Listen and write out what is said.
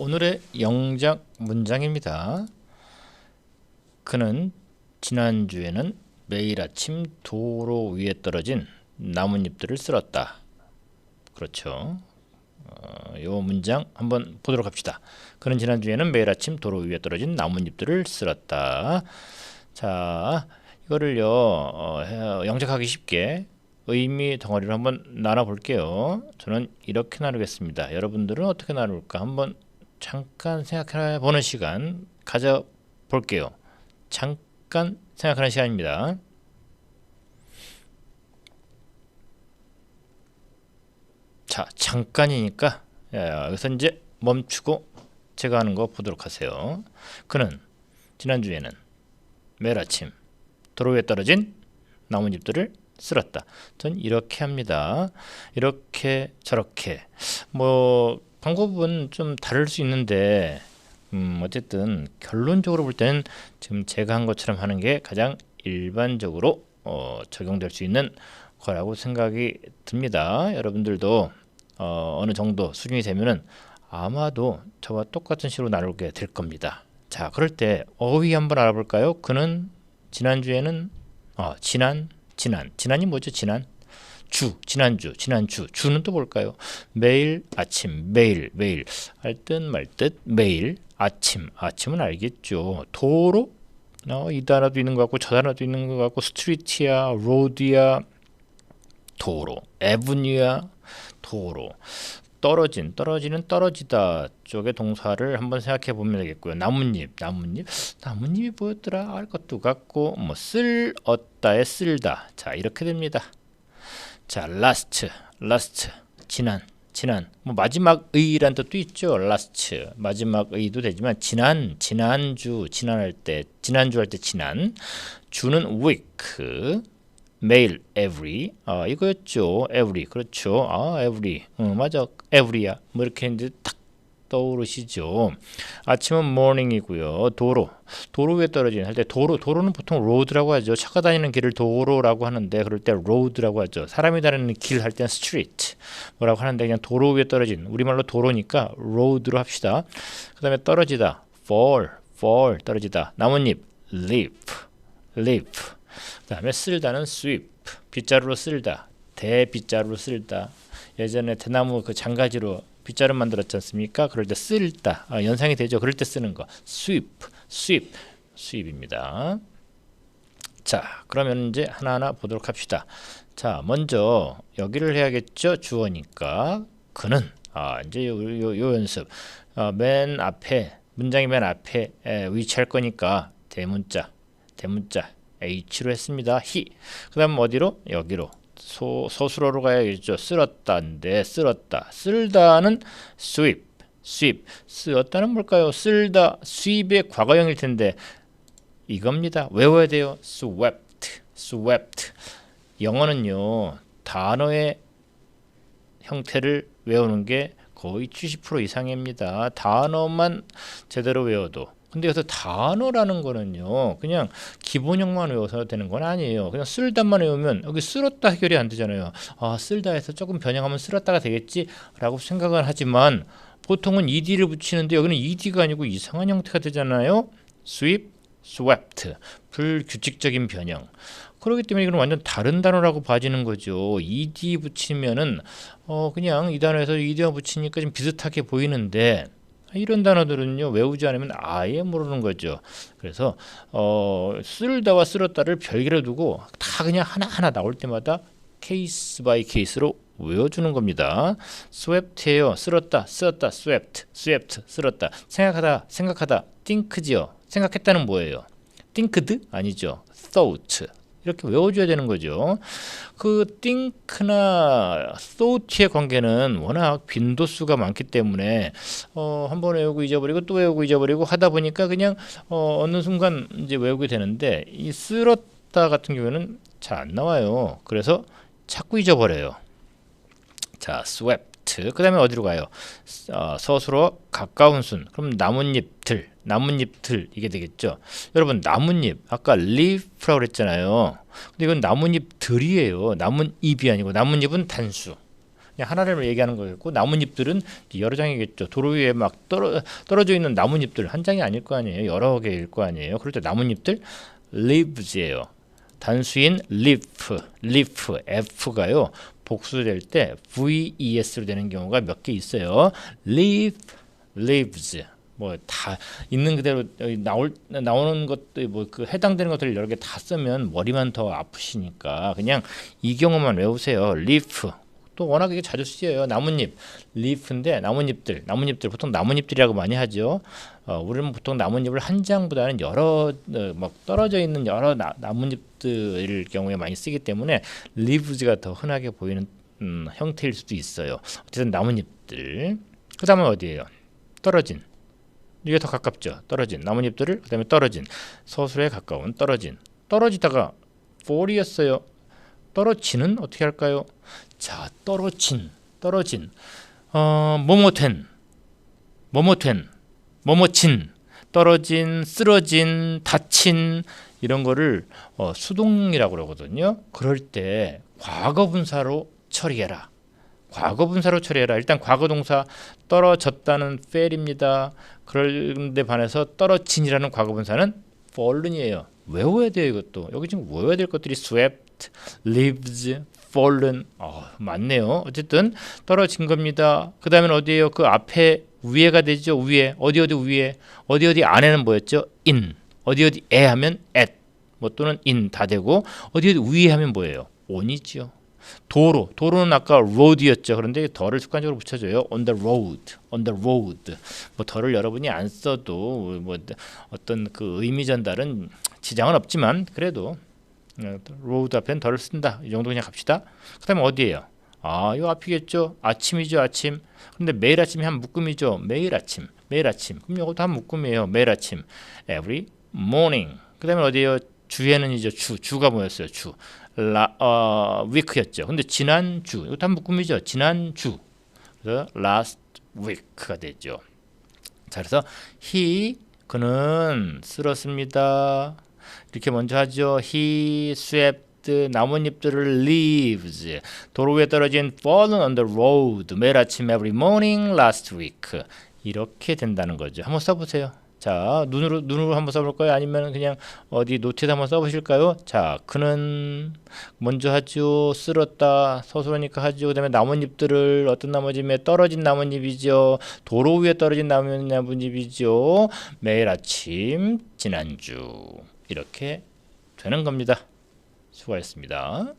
오늘의 영작 문장입니다. 그는 지난주에는 매일 아침 도로 위에 떨어진 나뭇잎들을 쓸었다. 그렇죠. 이 문장 한번 보도록 합시다. 그는 지난주에는 매일 아침 도로 위에 떨어진 나뭇잎들을 쓸었다. 자, 이거를요 영작하기 쉽게 의미 덩어리를 한번 나눠볼게요. 저는 이렇게 나누겠습니다. 여러분들은 어떻게 나눌까 한번 잠깐 생각해 보는 시간 가져볼게요. 잠깐 생각하는 시간입니다. 자, 잠깐이니까 여기서 이제 멈추고 제가 하는 거 보도록 하세요. 그는 지난주에는 매일 아침 도로 위에 떨어진 나뭇잎들을 쓸었다. 전 이렇게 합니다. 이렇게 저렇게 방법은 좀 다를 수 있는데 어쨌든 결론적으로 볼 때는 지금 제가 한 것처럼 하는 게 가장 일반적으로 적용될 수 있는 거라고 생각이 듭니다. 여러분들도 어느 정도 수준이 되면은 아마도 저와 똑같은 식으로 나누게 될 겁니다. 자, 그럴 때 어휘 한번 알아볼까요? 그는 지난주에는 지난이 뭐죠? 지난주, 주는 또 뭘까요? 매일 아침, 매일 알 듯 말 듯 매일 아침은 알겠죠. 도로 이 단어도 있는 것 같고 저 단어도 있는 것 같고 스트리트야, 로드야, 도로, 에브뉴야, 도로. 떨어지는 떨어지다 쪽의 동사를 한번 생각해 보면 되겠고요. 나뭇잎이 뭐였더라? 알 것도 같고 쓸었다에 쓸다. 자, 이렇게 됩니다. 자, last 지난 마지막의란 뜻도 있죠. last 마지막의도 되지만 지난주 할 때 지난 주는 week 매일 every 이거였죠. every 그렇죠. every 맞아 every야 이렇게 이제 딱 떠오르시죠. 아침은 morning이고요. 도로 위에 떨어지는 할 때 도로는 보통 road라고 하죠. 차가 다니는 길을 도로라고 하는데 그럴 때 road라고 하죠. 사람이 다니는 길 할 때는 street 뭐라고 하는데 그냥 도로 위에 떨어진 우리말로 도로니까 road로 합시다. 그 다음에 떨어지다 fall 떨어지다. 나뭇잎 leaf 그 다음에 쓸다는 sweep 빗자루로 쓸다 대빗자루로 쓸다. 예전에 대나무 그 장가지로 빗자루 만들었지 않습니까? 그럴 때 쓸다 연상이 되죠. 그럴 때 쓰는 거 sweep입니다. 자, 그러면 이제 하나하나 보도록 합시다. 자, 먼저 여기를 해야겠죠. 주어니까 그는 이제 요 연습 맨 앞에 문장이 맨 앞에 위치할 거니까 대문자 H로 했습니다. he. 그 다음 어디로? 여기로 서술어로 가야겠죠. 쓸었다인데 쓸다는 sweep 쓰었다는 뭘까요? 쓸다 sweep의 과거형일 텐데 이겁니다. 외워야 돼요. swept 영어는요 단어의 형태를 외우는 게 거의 70% 이상입니다. 단어만 제대로 외워도. 근데 여기서 단어라는 거는요 그냥 기본형만 외워서 되는 건 아니에요. 그냥 쓸다만 외우면 여기 쓸었다 해결이 안 되잖아요. 쓸다에서 조금 변형하면 쓸었다가 되겠지 라고 생각을 하지만 보통은 ed를 붙이는데 여기는 ed가 아니고 이상한 형태가 되잖아요. swept 불규칙적인 변형. 그렇기 때문에 이건 완전 다른 단어라고 봐지는 거죠. ed 붙이면은 그냥 이 단어에서 ed만 붙이니까 좀 비슷하게 보이는데 이런 단어들은요 외우지 않으면 아예 모르는 거죠. 그래서 쓸다와 쓸었다를 별개로 두고 다 그냥 하나하나 나올 때마다 케이스 바이 케이스로 외워주는 겁니다. swept예요. 쓸었다 swept 쓸었다. 생각하다 think지요. 생각했다는 뭐예요? thinked? 아니죠. thought 이렇게 외워줘야 되는 거죠. 그 think나 thought의 관계는 워낙 빈도수가 많기 때문에 한 번 외우고 잊어버리고 또 외우고 잊어버리고 하다 보니까 그냥 어느 순간 이제 외우게 되는데 이 쓸었다 같은 경우에는 잘 안 나와요. 그래서 자꾸 잊어버려요. 자, swept. 그 다음에 어디로 가요? 서술어 가까운 순. 그럼 나뭇잎들 이게 되겠죠. 여러분 나뭇잎 아까 leaf라고 그랬잖아요. 근데 이건 나뭇잎들이에요. 나뭇잎이 아니고 나뭇잎은 단수. 그냥 하나를 얘기하는 거겠고 나뭇잎들은 여러 장이겠죠. 도로 위에 막 떨어져 있는 나뭇잎들 한 장이 아닐 거 아니에요. 여러 개일 거 아니에요. 그럴 때 나뭇잎들 leaves예요. 단수인 leaf, F가요. 복수될 때 VES로 되는 경우가 몇 개 있어요. leaves 뭐 다 있는 그대로 나오는 것들 뭐 그 해당되는 것들을 여러 개 다 쓰면 머리만 더 아프시니까 그냥 이 경우만 외우세요. leaf 또 워낙에 자주 쓰여요. 나뭇잎 leaf인데 나뭇잎들 보통 나뭇잎들이라고 많이 하죠. 우리는 보통 나뭇잎을 한 장보다는 여러 막 떨어져 있는 여러 나뭇잎들 경우에 많이 쓰기 때문에 leaves가 더 흔하게 보이는 형태일 수도 있어요. 어쨌든 나뭇잎들. 그 다음은 어디예요? 떨어진. 이게 더 가깝죠. 떨어진 나뭇잎들을 그다음에 떨어진 서술에 가까운 떨어지다가 fall이었어요. 떨어지는 어떻게 할까요? 자, 떨어진 뭐뭐친 떨어진 쓰러진 다친 이런 거를 수동이라고 그러거든요. 그럴 때 과거분사로 처리해라. 일단 과거동사 떨어졌다는 fall입니다. 그런데 반해서 떨어진이라는 과거분사는 fallen이에요. 외워야 돼요. 이것도 여기 지금 외워야 될 것들이 swept, lives, fallen 많네요. 어쨌든 떨어진 겁니다. 그 다음에 어디에요? 그 앞에 위에가 되죠. 위에 어디 안에는 뭐였죠? in 어디에 하면 at 뭐 또는 in 다 되고 어디 위에 하면 뭐예요? on이죠. 도로는 아까 road이었죠. 그런데 더를 습관적으로 붙여줘요. on the road. 뭐 더를 여러분이 안 써도 뭐 어떤 그 의미 전달은 지장은 없지만 그래도 road 앞에는 더를 쓴다. 이 정도 그냥 갑시다. 그다음에 어디예요? 요 앞이겠죠. 아침이죠, 아침. 근데 매일 아침이 한 묶음이죠. 매일 아침. 그럼 이것도 한 묶음이에요. 매일 아침. every morning. 그다음에 어디예요? 주에는 이제 주가 뭐였어요? week였죠. 근데 지난주 이것도 한 묶음이죠. 지난주. 그래서 last week가 되죠. 자, 그래서 그는 쓸었습니다. 이렇게 먼저 하죠. he swept 나뭇잎들을 leaves 도로 위에 떨어진 fallen on the road 매일 아침 every morning last week 이렇게 된다는 거죠. 한번 써보세요. 자, 눈으로 한번 써볼까요? 아니면 그냥 어디 노트에다 한번 써보실까요? 자, 그는 먼저 하죠. 쓸었다. 서술하니까 하죠. 그 다음에 나뭇잎들을 어떤 나뭇잎에 떨어진 나뭇잎이죠. 도로 위에 떨어진 나뭇잎이죠. 매일 아침 지난주 이렇게 되는 겁니다. 수고하셨습니다.